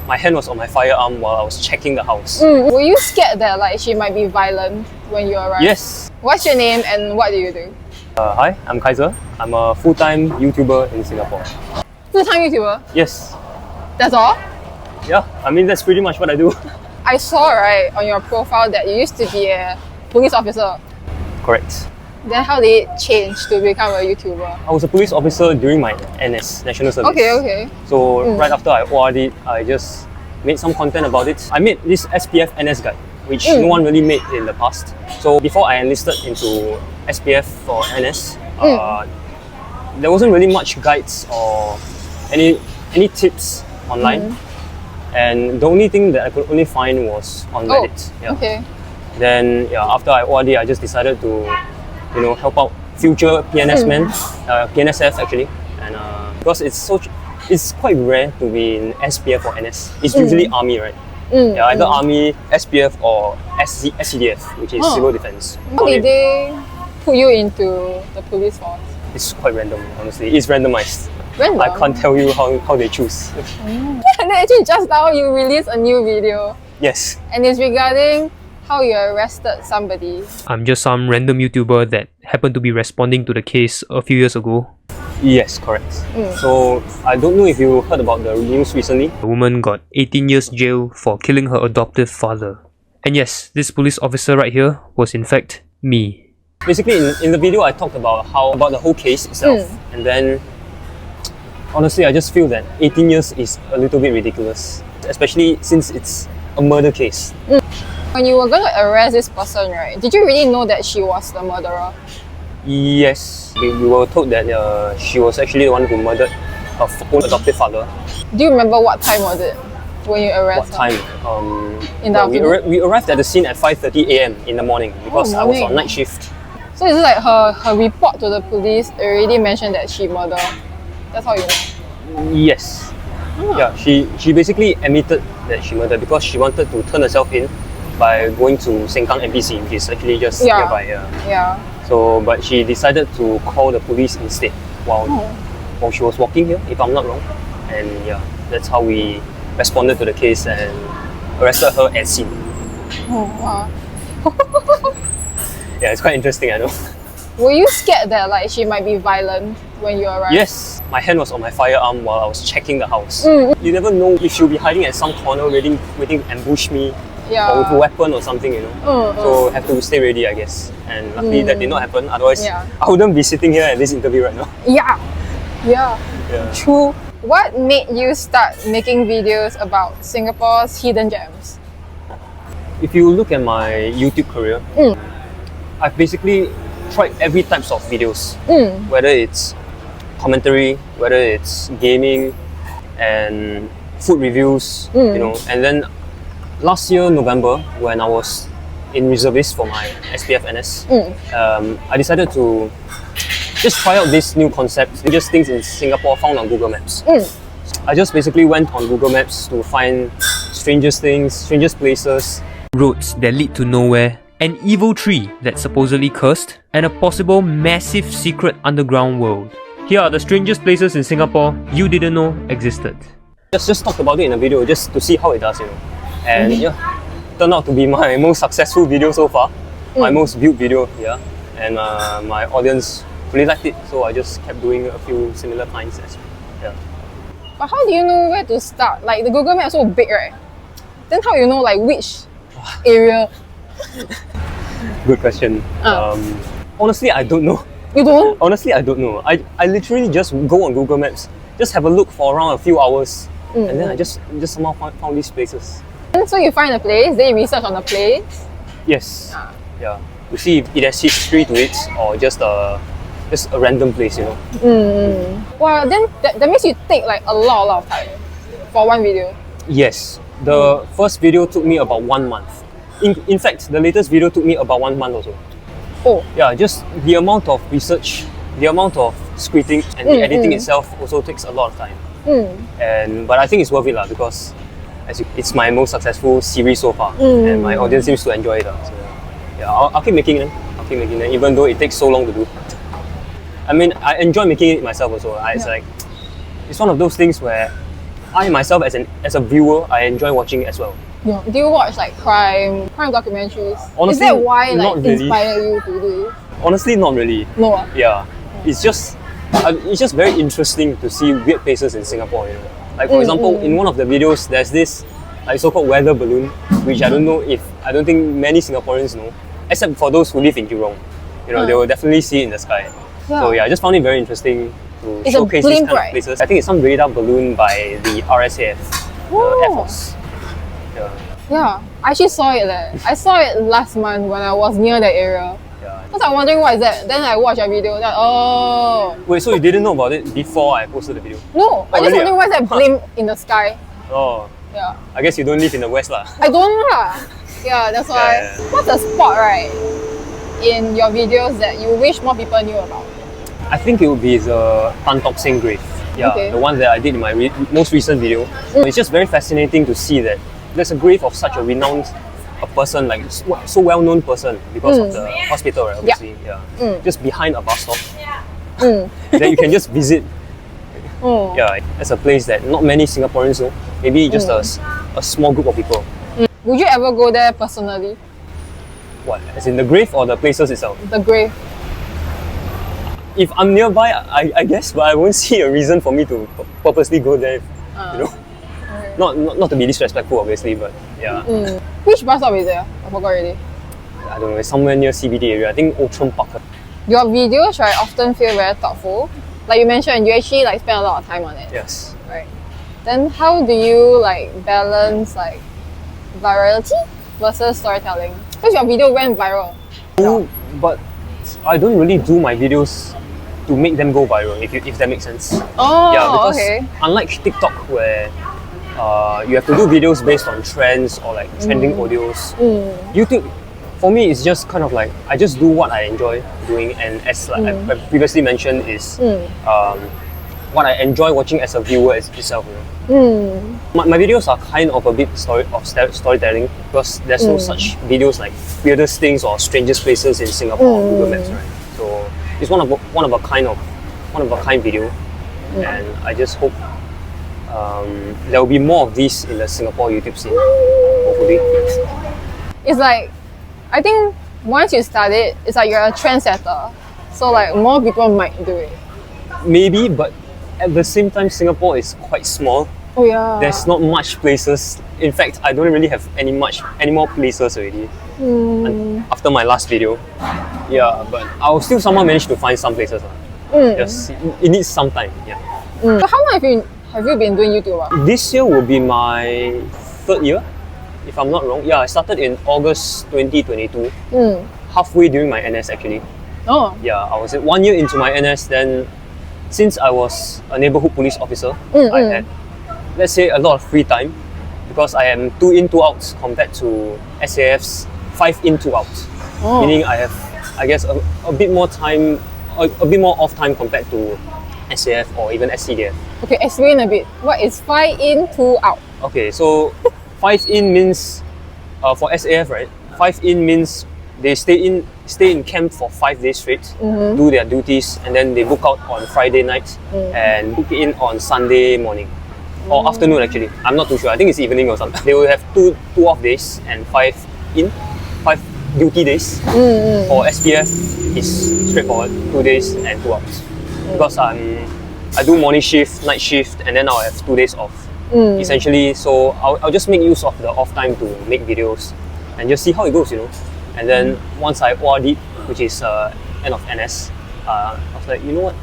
my hand was on my firearm while I was checking the house. Were you scared that like she might be violent when you arrived? Yes. What's your name and what do you do? Hi, I'm Kaizer. I'm a full-time YouTuber in Singapore. Full-time YouTuber? Yes. That's all? Yeah, I mean that's pretty much what I do. I saw right on your profile that you used to be a police officer. Correct. Then how did it change to become a YouTuber? I was a police officer during my NS, National Service. Okay. So right after I OR'd, I just made some content about it. I made this SPF NS guide, which no one really made in the past. So before I enlisted into SPF for NS, there wasn't really much guides or any tips online. And the only thing that I could only find was on Reddit. Okay. Then after I OR'd, I just decided to help out future PNS men, PNSF actually, and because it's quite rare to be in SPF or NS. It's usually Army, right? Either Army, SPF or SCDF, which is Civil Defense. How did they put you into the police force? It's quite random, honestly. It's randomized. Random? I can't tell you how they choose. And then actually just now you released a new video. Yes. And it's regarding how you arrested somebody. I'm just some random YouTuber that happened to be responding to the case a few years ago. Yes, correct. So I don't know if you heard about the news recently. A woman got 18 years jail for killing her adoptive father. And yes, this police officer right here was in fact me. Basically, in the video I talked about the whole case itself, and then honestly I just feel that 18 years is a little bit ridiculous, especially since it's a murder case. When you were going to arrest this person, right, did you really know that she was the murderer? Yes, we were told that she was actually the one who murdered her own adoptive father. Do you remember what time was it when you arrested her? What time? In the afternoon? We arrived at the scene at 5:30 AM in the morning because I was on night shift. So is it like her report to the police already mentioned that she murdered? That's how you know? Yes. Yeah, she basically admitted that she murdered because she wanted to turn herself in by going to Sengkang MPC, which is actually just nearby. Yeah. So, but she decided to call the police instead while she was walking here, if I'm not wrong. And yeah, that's how we responded to the case and arrested her at scene. Oh, wow. Yeah, it's quite interesting, I know. Were you scared that like she might be violent when you arrived? Yes, my hand was on my firearm while I was checking the house. You never know if she'll be hiding at some corner waiting to ambush me. Or with a weapon or something, So have to stay ready, I guess. And luckily that did not happen. Otherwise, I wouldn't be sitting here at this interview right now. Yeah. True. What made you start making videos about Singapore's hidden gems? If you look at my YouTube career, I've basically tried every types of videos. Whether it's commentary, whether it's gaming, and food reviews, and then last year, November, when I was in reservist for my SPF NS, I decided to just try out this new concept, just things in Singapore found on Google Maps. I just basically went on Google Maps to find strangest things, strangest places. Roads that lead to nowhere, an evil tree that's supposedly cursed, and a possible massive secret underground world. Here are the strangest places in Singapore you didn't know existed. Just talked about it in a video just to see how it does, And turned out to be my most successful video so far, my most viewed video, and my audience really liked it, so I just kept doing a few similar kinds. But how do you know where to start? Like the Google Maps is so big, right? Then how you know like which area? Good question. Honestly, I don't know. You don't? Honestly, I don't know. I literally just go on Google Maps, just have a look for around a few hours, and then I just somehow found these places. So you find a place, then you research on the place? Yes. Yeah. To see if it has history to it or just a random place, Wow, then that means you take like a lot of time for one video. Yes. The first video took me about 1 month. In fact, the latest video took me about 1 month also. Oh. Yeah, just the amount of research, the amount of scripting and the editing itself also takes a lot of time. But I think it's worth it because it's my most successful series so far, and my audience seems to enjoy it. So yeah, I'll keep making them. Even though it takes so long to do. I mean, I enjoy making it myself also. It's one of those things where I myself as a viewer, I enjoy watching it as well. Yeah. Do you watch like crime documentaries? Is Honestly, that why not like really. inspire you to do it? Honestly, not really. No. Ah? Yeah, it's just very interesting to see weird places in Singapore. You know, like for example, in one of the videos, there's this like so-called weather balloon, which I don't think many Singaporeans know, except for those who live in Jurong. You know, they will definitely see it in the sky. Yeah. So yeah, I just found it very interesting to It's showcase a these blimp, kind right? of places. I think it's some radar balloon by the RSAF, the Air Force. Yeah. Yeah, I actually saw it there. I saw it last month when I was near that area. Yeah. Because I'm wondering what is that. Then I watched a video that, oh. Wait, so you didn't know about it before I posted the video? No, I just really? wondering what's that blimp in the sky. Oh, Yeah. I guess you don't live in the West lah. I don't know lah. Yeah, that's why. Yeah. What's the spot, right, in your videos that you wish more people knew about? I think it would be the Tan Tock Seng grave. Yeah, Okay. the one that I did in my most recent video. It's just very fascinating to see that there's a grave of such a renowned person, like so well-known person because of the hospital, right? Obviously, yeah. Just behind a bus stop. That you can just visit. Yeah, it's a place that not many Singaporeans know. Maybe just a small group of people. Would you ever go there personally? What? As in the grave or the places itself? The grave. If I'm nearby, I guess, but I won't see a reason for me to purposely go there. You know, not to be disrespectful, obviously, but yeah. Which bus stop is there? I forgot already. I don't know. It's somewhere near CBD area. I think Outram Park. Your videos, right, often feel very thoughtful. Like you mentioned, you actually like spend a lot of time on it. Yes. Right. Then how do you like balance like virality versus storytelling? Because your video went viral. But I don't really do my videos to make them go viral, if that makes sense. Oh, Yeah, because okay. unlike TikTok where you have to do videos based on trends or like trending audios, YouTube, for me, it's just kind of like I just do what I enjoy doing, and as like I previously mentioned, is what I enjoy watching as a viewer itself. You know? My videos are kind of a bit storytelling because there's no such videos like weirdest things or strangest places in Singapore on Google Maps, right? So it's one of a kind video, and I just hope there will be more of these in the Singapore YouTube scene. Hopefully. It's like, I think once you start it, it's like you're a trendsetter. So like more people might do it. Maybe, but at the same time, Singapore is quite small. Oh yeah. There's not much places. In fact, I don't really have any more places already. After my last video, yeah, but I'll still somehow manage to find some places. Just it needs some time. Yeah. So how long have you been doing YouTube? This year will be my third year, if I'm not wrong. Yeah, I started in August 2022, halfway during my NS actually. Oh. Yeah, I was 1 year into my NS. Then, since I was a neighborhood police officer, I had, let's say, a lot of free time because I am 2 in 2 outs compared to SAF's 5 in 2 outs. Meaning I have, I guess, a bit more time, a bit more off time compared to SAF or even SCDF. Okay, explain a bit. What is 5 in, 2 out? Okay, so 5 in means for SAF, right? 5 in means they stay in camp for 5 days straight, do their duties, and then they book out on Friday night and book in on Sunday morning or afternoon. Actually, I'm not too sure. I think it's evening or something. They will have two off days and 5 duty days. For SPF, it's straightforward, 2 days and 2 hours. Because I do morning shift, night shift, and then I'll have 2 days off. Essentially, so I'll just make use of the off time to make videos and just see how it goes, you know. And then once I ORD'd, which is end of NS, I was like, you know what,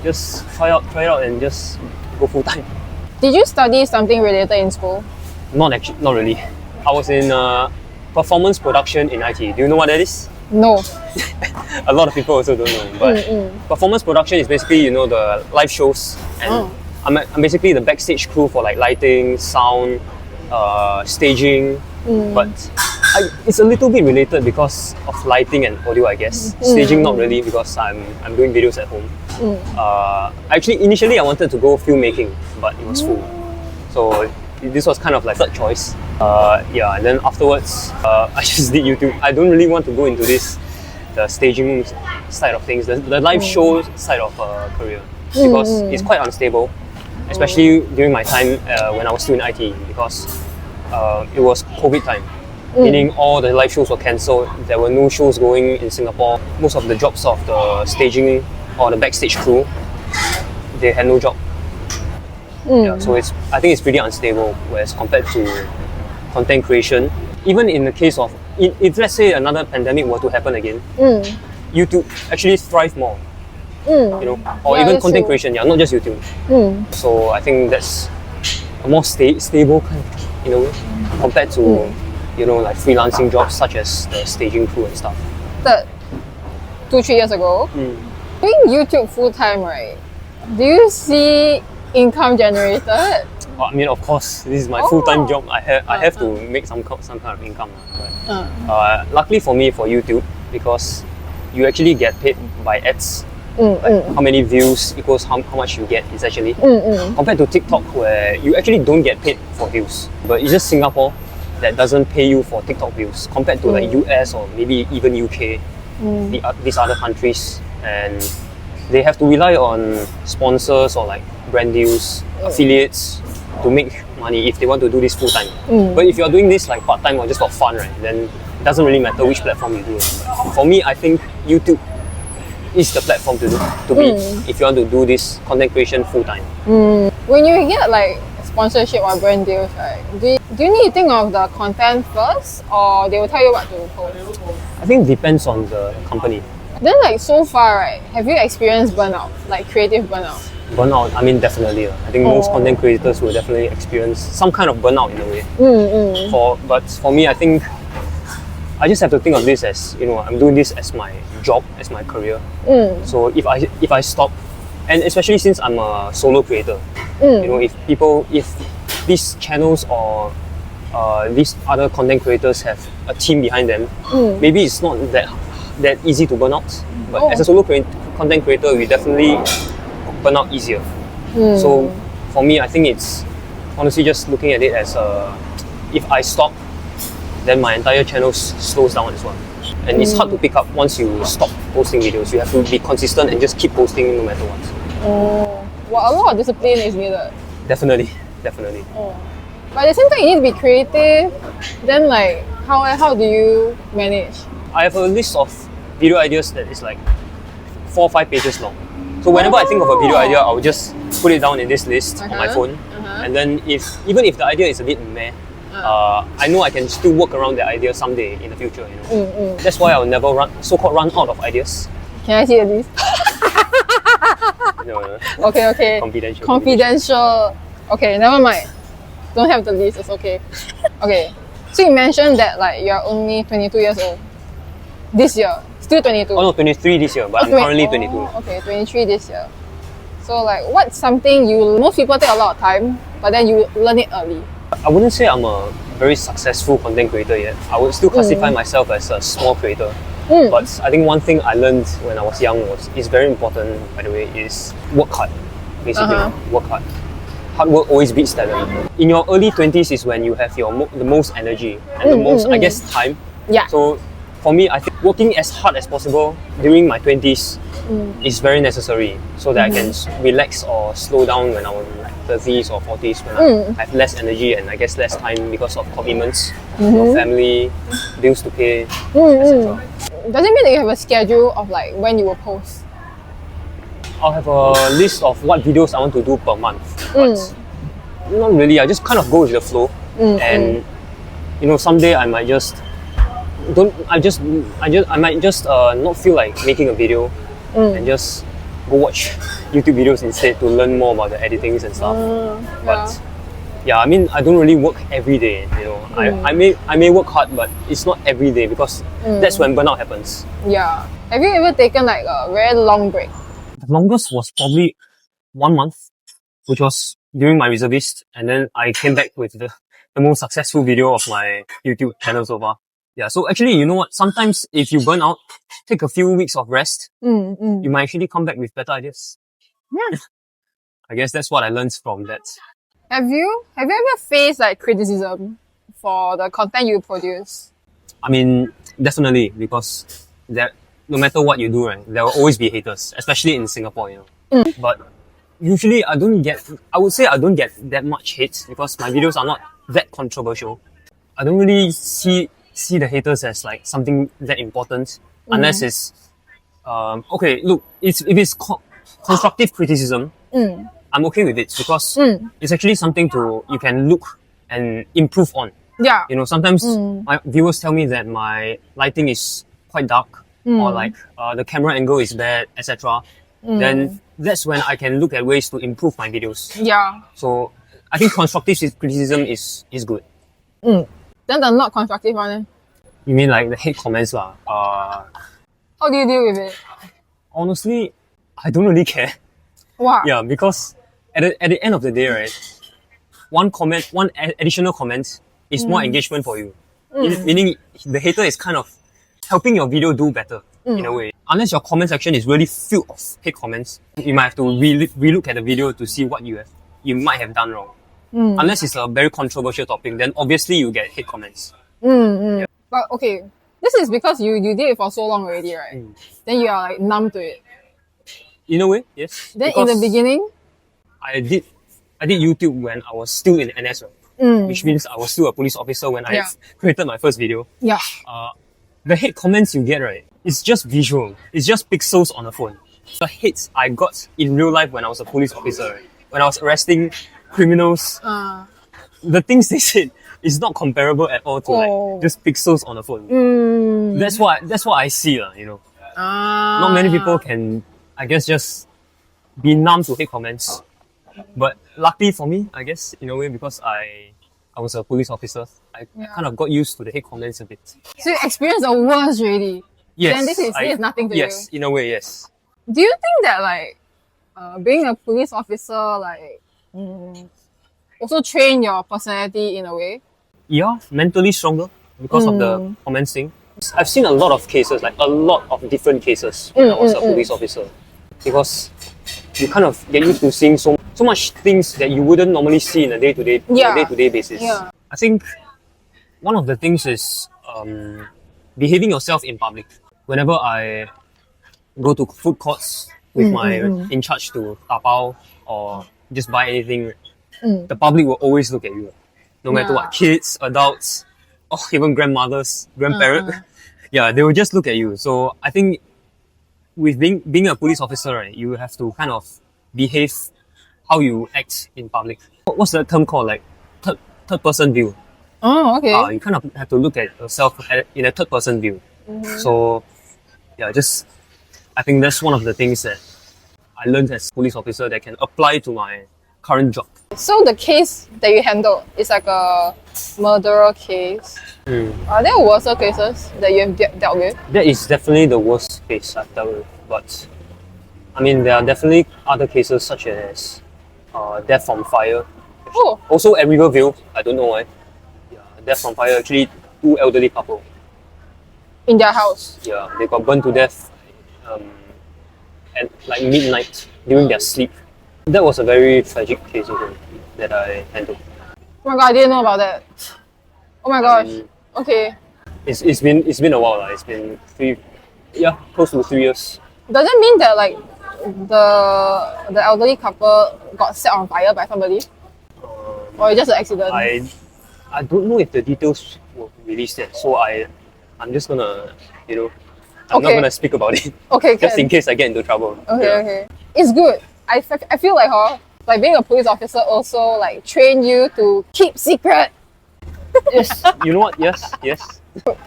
just try it out and just go full time. Did you study something related in school? Not really. I was in performance production in IT. Do you know what that is? No. A lot of people also don't know, but performance production is basically, you know, the live shows, and I'm basically the backstage crew for like lighting, sound, staging, but it's a little bit related because of lighting and audio, I guess. Staging not really because I'm doing videos at home. Actually, initially I wanted to go filmmaking, but it was full, so this was kind of like third choice. Yeah, and then afterwards, I just did YouTube. I don't really want to go into the staging side of things, the live show side of career, because it's quite unstable. especially during my time when I was still in IT, because it was COVID time. Meaning all the live shows were cancelled. There were no shows going in Singapore. Most of the jobs of the staging or the backstage crew, they had no job. Yeah, so I think it's pretty unstable, whereas compared to content creation, even in the case of if let's say another pandemic were to happen again, YouTube actually thrive more. You know, or even content creation, not just YouTube. So I think that's a more stable kind of, in a way, compared to like freelancing jobs such as the staging crew and stuff. That 2-3 years ago, doing YouTube full time, right? Do you see income generated? Well, I mean, of course, this is my full-time job. I have to make some kind of income. Right? Luckily for me, for YouTube, because you actually get paid by ads. Like how many views equals how much you get essentially. Compared to TikTok, where you actually don't get paid for views, but it's just Singapore that doesn't pay you for TikTok views compared to like US or maybe even UK, these other countries, and they have to rely on sponsors or like brand deals, affiliates to make money if they want to do this full time. But if you're doing this like part time or just for fun, right, then it doesn't really matter which platform you do. But for me, I think YouTube is the platform to be if you want to do this content creation full time. When you get like sponsorship or brand deals, right, do you need to think of the content first, or they will tell you what to post? I think it depends on the company. Then like so far, right, have you experienced burnout, like creative burnout? Burnout, I mean, definitely. I think most content creators will definitely experience some kind of burnout in a way. But for me, I think I just have to think of this as, I'm doing this as my job, as my career. So if I stop, and especially since I'm a solo creator, if these channels or these other content creators have a team behind them, maybe it's not that easy to burn out. But as a solo content creator, we definitely burn out easier. So for me, I think it's honestly just looking at it as if I stop, then my entire channel slows down as well. And it's hard to pick up once you stop posting videos. You have to be consistent and just keep posting no matter what. Well, a lot of discipline is needed. Definitely. But at the same time, you need to be creative. Then like, how do you manage? I have a list of video ideas that is like 4 or 5 pages long. So whenever I think of a video idea, I will just put it down in this list on my phone. And then even if the idea is a bit meh, I know I can still work around the idea someday in the future. That's why I'll never run out of ideas. Can I see the list? No. Okay. Confidential. Okay, never mind. Don't have the list, it's okay. Okay. So you mentioned that like you're only 22 years old. This year. Still 22. Oh no, 23 this year, but I'm currently 22. Okay, 23 this year. So like, what's something most people take a lot of time, but then you learn it early? I wouldn't say I'm a very successful content creator yet. I would still classify myself as a small creator. But I think one thing I learned when I was young is very important, by the way, is work hard. Basically, work hard. Hard work always beats talent. In your early 20s is when you have the most energy and the most, I guess, time. Yeah. So for me, I think working as hard as possible during my 20s is very necessary so that I can relax or slow down when I'm in like 30s or 40s when I have less energy and I guess less time because of commitments, family, bills to pay, etc. Does it mean that you have a schedule of like when you will post? I'll have a list of what videos I want to do per month, but not really. I just kind of go with the flow, and someday I might just not feel like making a video and just go watch YouTube videos instead to learn more about the editings and stuff. But yeah, I mean, I don't really work every day. I may work hard, but it's not every day because that's when burnout happens. Yeah. Have you ever taken like a very long break? The longest was probably 1 month, which was during my reservist, and then I came back with the most successful video of my YouTube channel so far. Yeah, so actually, you know what? Sometimes if you burn out, take a few weeks of rest, you might actually come back with better ideas. Yeah. I guess that's what I learned from that. Have you ever faced like criticism for the content you produce? I mean, definitely, because no matter what you do, right, there will always be haters, especially in Singapore, But usually I would say I don't get that much hate because my videos are not that controversial. I don't really see the haters as like something that important unless it's okay. Look, if it's constructive criticism, I'm okay with it because it's actually something you can look and improve on. Yeah. You know, sometimes my viewers tell me that my lighting is quite dark or like the camera angle is bad, etc. Then that's when I can look at ways to improve my videos. Yeah. So I think constructive criticism is good. Then the not constructive one. Eh? You mean like the hate comments lah? How do you deal with it? Honestly, I don't really care. Wow. Yeah, because at the end of the day, right, one additional comment is more engagement for you. Meaning the hater is kind of helping your video do better in a way. Unless your comment section is really filled of hate comments, you might have to relook at the video to see what you might have done wrong. Unless it's a very controversial topic, then obviously you get hate comments. Yeah. But okay, this is because you did it for so long already, right? Then you are like numb to it. In a way, yes. Then in the beginning, I did YouTube when I was still in NS, right? Which means I was still a police officer when I created my first video. Yeah. The hate comments you get, right, it's just visual. It's just pixels on a phone. The hates I got in real life when I was a police officer, right, when I was arresting criminals, the things they said is not comparable at all to like just pixels on a phone. That's what I see, you know. Not many people can, I guess, just be numb to hate comments. But luckily for me, I guess, in a way, because I was a police officer, I kind of got used to the hate comments a bit. So you experienced the worst already. Yes. Then this is nothing to you. Yes, in a way, yes. Do you think that like being a police officer like also train your personality in a way? Yeah, mentally stronger because of the comments thing. I've seen a lot of cases, like a lot of different cases when I was a police officer. Because you kind of get used to seeing so much things that you wouldn't normally see in a day-to-day basis. Yeah. I think one of the things is behaving yourself in public. Whenever I go to food courts with my in charge to tapao or just buy anything, the public will always look at you. No matter what, kids, adults, or even grandmothers, grandparents, they will just look at you. So I think with being a police officer, right, you have to kind of behave how you act in public. What's the term called? Like third person view. Oh, okay. You kind of have to look at yourself in a third person view. So I think that's one of the things that I learned as police officer that can apply to my current job. So the case that you handled is like a murderer case. Are there worse cases that you have dealt with? That is definitely the worst case I've dealt with. But I mean, there are definitely other cases such as death from fire. Oh. Also at Rivervale, I don't know why. Yeah, death from fire. Actually, 2 elderly couple. In their house. Yeah, they got burned to death at like midnight during their sleep. That was a very tragic case that I handled. Oh my god, I didn't know about that. Oh my gosh. Okay. It's been a while. It's been close to 3 years. Does it mean that like the elderly couple got set on fire by somebody? Or it's just an accident? I don't know if the details were released yet, so I'm just gonna, I'm not gonna speak about it. Okay, just in case I get into trouble. Okay. It's good. I feel like being a police officer also like train you to keep secret. Yes, you know what? Yes.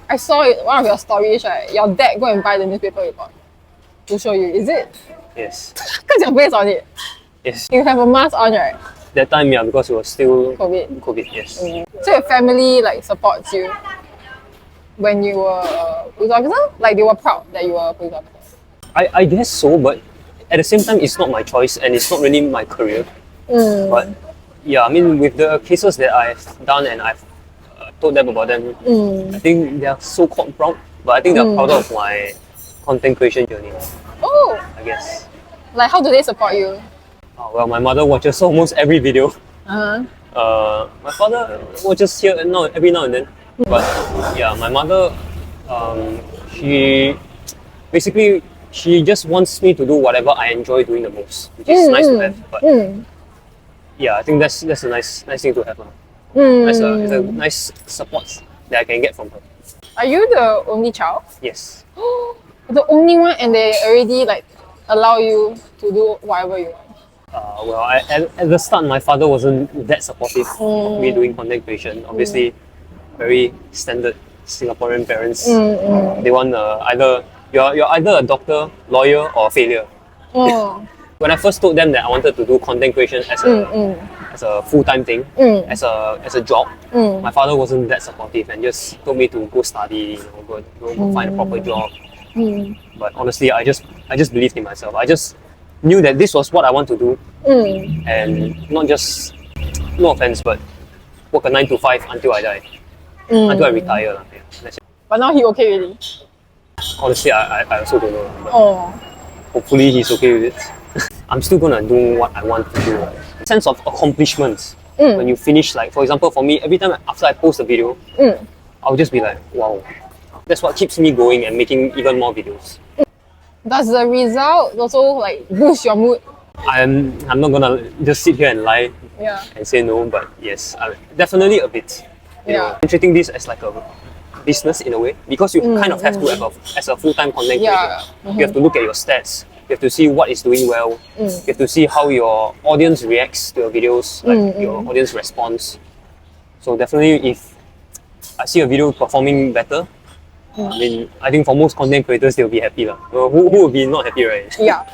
I saw it, one of your stories, right? Your dad go and buy the newspaper report to show you. Is it? Yes. Because your face on it. Yes. You have a mask on, right? That time, because it was still COVID, yes. So your family like supports you when you were a police officer? Like they were proud that you were a police officer? I guess so, but at the same time, it's not my choice and it's not really my career. But yeah, I mean, with the cases that I've done and I've told them about them, I think they are so-called proud, but I think they're proud of my content creation journey. Oh! I guess. Like, how do they support you? Well, my mother watches almost every video. Uh-huh. My father watches here and now, every now and then. But yeah, my mother, she basically she just wants me to do whatever I enjoy doing the most, which is nice to have. But yeah, I think that's a nice thing to have. It's a nice support that I can get from her. Are you the only child? Yes. The only one, and they already like allow you to do whatever you want. Well, at the start, my father wasn't that supportive of me doing content creation. Obviously, very standard Singaporean parents. They want you're either a doctor, lawyer, or a failure. When I first told them that I wanted to do content creation as a full-time thing, as a job, my father wasn't that supportive and just told me to go study, go find a proper job. But honestly, I just believed in myself. I just knew that this was what I want to do, and not just, no offense, but work a 9 to 5 until I die, until I retire. Yeah, that's it. But now he okay already? Honestly, I also don't know. But hopefully he's okay with it. I'm still gonna do what I want to do. Sense of accomplishments when you finish, like for example, for me, every time after I post a video, I'll just be like, wow. That's what keeps me going and making even more videos. Does the result also like boost your mood? I'm not gonna just sit here and lie and say no, but yes, definitely a bit. You know, I'm treating this as like a business in a way, because you kind of have to have as a full-time content creator. You have to look at your stats. You have to see what is doing well. You have to see how your audience reacts to your videos, like your audience response. So definitely, if I see a video performing better, I mean, I think for most content creators, they'll be happy. Who would be not happy, right? Yeah.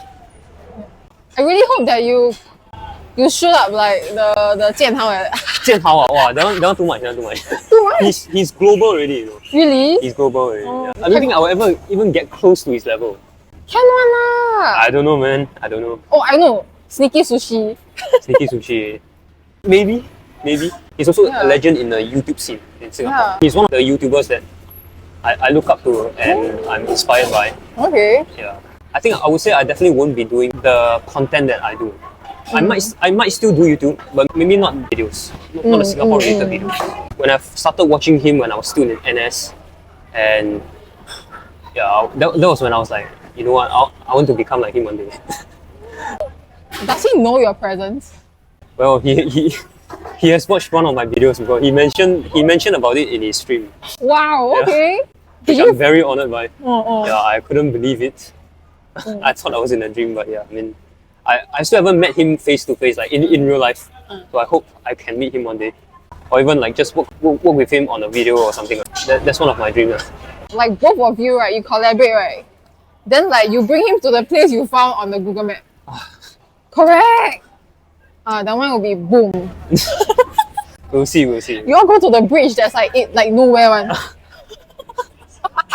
I really hope that you shoot up like the Jianhao. Jianhao, wow, that one too much. Too much? He's global already, you know. Really? He's global already. Yeah. I don't think I will ever even get close to his level. Can one lah. I don't know, man. I don't know. Oh, I know. Sneaky Sushi. Sneaky Sushi. Maybe. He's also a legend in the YouTube scene in Singapore. He's one of the YouTubers that I look up to and I'm inspired by. Okay. Yeah. I think I would say I definitely won't be doing the content that I do. I might still do YouTube, but maybe not videos, not a Singapore related video. When I started watching him when I was still in NS, and yeah, that was when I was like, you know what, I want to become like him one day. Does he know your presence? Well, he has watched one of my videos before. He mentioned about it in his stream. Wow. Okay. Which I'm very honored by. Yeah, I couldn't believe it. I thought I was in a dream, but yeah, I mean, I still haven't met him face to face, like in real life. So I hope I can meet him one day, or even like just work with him on a video or something. That's one of my dreams. Like both of you, right? You collaborate, right? Then like you bring him to the place you found on the Google Map. Correct. That one will be boom. We'll see. You all go to the bridge that's like nowhere one.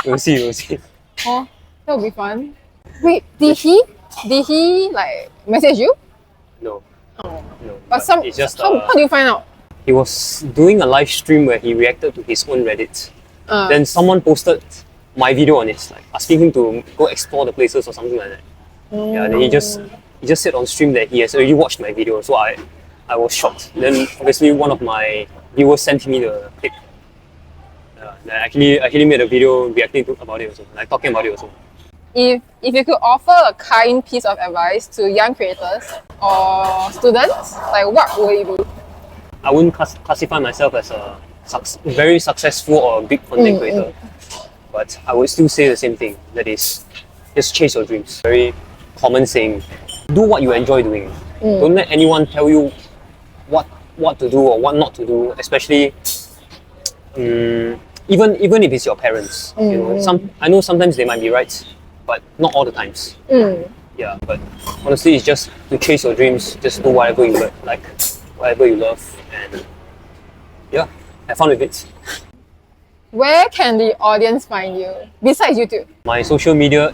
We'll see. Oh, that will be fun. Wait, did he like message you? No. Oh. No. But it's just how do you find out? He was doing a live stream where he reacted to his own Reddit. Then someone posted my video on it, like asking him to go explore the places or something like that. Yeah, then he just said on stream that he has already watched my video, so I was shocked. Then obviously one of my viewers sent me the clip. I actually made a video reacting about it also, like talking about it also. If you could offer a kind piece of advice to young creators or students, like what would it be? I wouldn't classify myself as a very successful or a big content creator, but I would still say the same thing. That is, just chase your dreams. Very common saying. Do what you enjoy doing. Don't let anyone tell you what to do or what not to do. Especially, even if it's your parents. You know, I know sometimes they might be right, but not all the times. Yeah, but honestly, it's just to chase your dreams. Just do whatever you like, whatever you love, and yeah, have fun with it. Where can the audience find you besides YouTube? My social media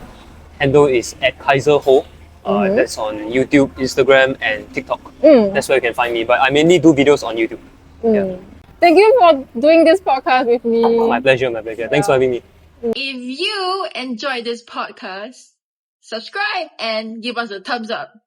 handle is @Kaizer Ho. That's on YouTube, Instagram, and TikTok. That's where you can find me. But I mainly do videos on YouTube. Yeah. Thank you for doing this podcast with me. My pleasure. Thanks for having me. If you enjoyed this podcast, subscribe and give us a thumbs up.